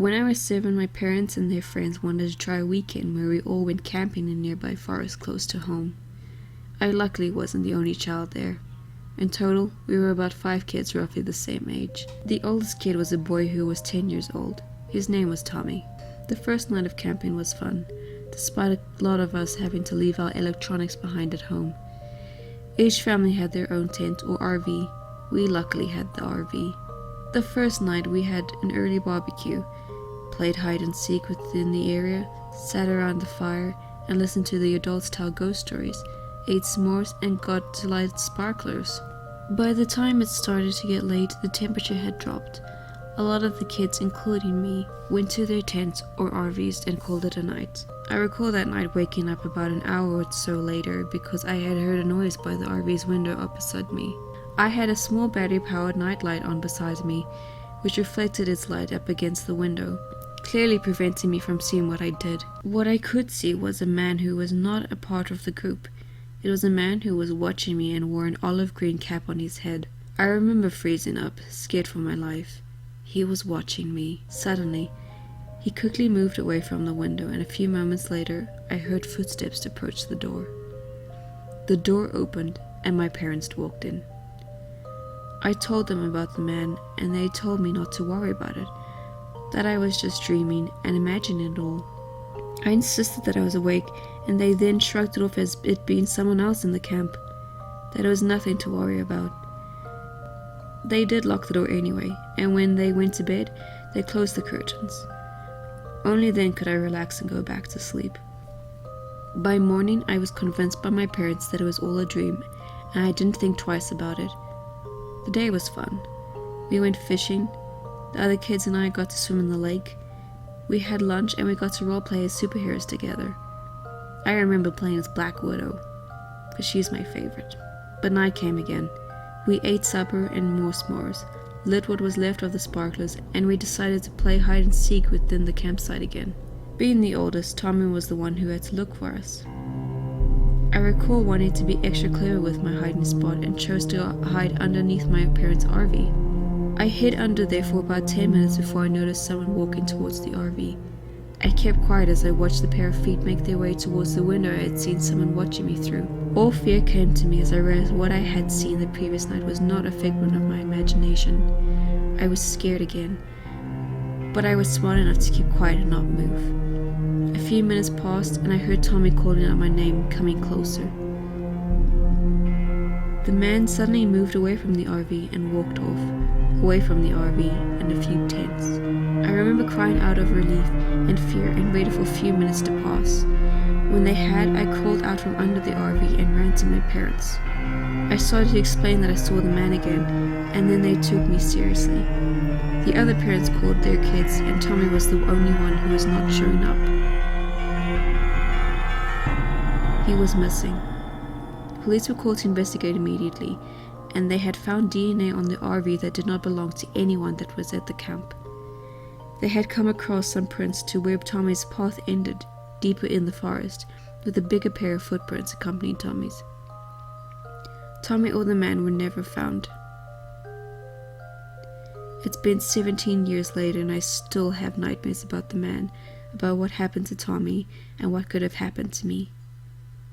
When I was 7, my parents and their friends wanted to try a weekend where we all went camping in a nearby forest close to home. I luckily wasn't the only child there. In total, we were about 5 kids roughly the same age. The oldest kid was a boy who was 10 years old. His name was Tommy. The first night of camping was fun, despite a lot of us having to leave our electronics behind at home. Each family had their own tent or RV. We luckily had the RV. The first night we had an early barbecue, played hide and seek within the area, sat around the fire and listened to the adults tell ghost stories, ate s'mores and got to light sparklers. By the time it started to get late, the temperature had dropped. A lot of the kids, including me, went to their tents or RVs and called it a night. I recall that night waking up about an hour or so later because I had heard a noise by the RV's window opposite me. I had a small battery-powered nightlight on beside me, which reflected its light up against the window, clearly preventing me from seeing what I did. What I could see was a man who was not a part of the group. It was a man who was watching me and wore an olive green cap on his head. I remember freezing up, scared for my life. He was watching me. Suddenly, he quickly moved away from the window, and a few moments later, I heard footsteps approach the door. The door opened, and my parents walked in. I told them about the man, and they told me not to worry about it, that I was just dreaming and imagining it all. I insisted that I was awake, and they then shrugged it off as it being someone else in the camp, that it was nothing to worry about. They did lock the door anyway, and when they went to bed, they closed the curtains. Only then could I relax and go back to sleep. By morning, I was convinced by my parents that it was all a dream, and I didn't think twice about it. The day was fun. We went fishing. The other kids and I got to swim in the lake. We had lunch and we got to roleplay as superheroes together. I remember playing as Black Widow, because she's my favorite. But night came again. We ate supper and more s'mores, lit what was left of the sparklers, and we decided to play hide and seek within the campsite again. Being the oldest, Tommy was the one who had to look for us. I recall wanting to be extra clever with my hiding spot and chose to hide underneath my parents' RV. I hid under there for about 10 minutes before I noticed someone walking towards the RV. I kept quiet as I watched the pair of feet make their way towards the window I had seen someone watching me through. All fear came to me as I realized what I had seen the previous night was not a figment of my imagination. I was scared again, but I was smart enough to keep quiet and not move. A few minutes passed and I heard Tommy calling out my name, coming closer. The man suddenly moved away from the RV and walked off, away from the RV and a few tents. I remember crying out of relief and fear and waited for a few minutes to pass. When they had, I crawled out from under the RV and ran to my parents. I started to explain that I saw the man again, and then they took me seriously. The other parents called their kids, and Tommy was the only one who was not showing up. He was missing. Police were called to investigate immediately, and they had found DNA on the RV that did not belong to anyone that was at the camp. They had come across some prints to where Tommy's path ended, deeper in the forest, with a bigger pair of footprints accompanying Tommy's. Tommy or the man were never found. It's been 17 years later and I still have nightmares about the man, about what happened to Tommy and what could have happened to me.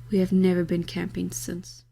We have never been camping since.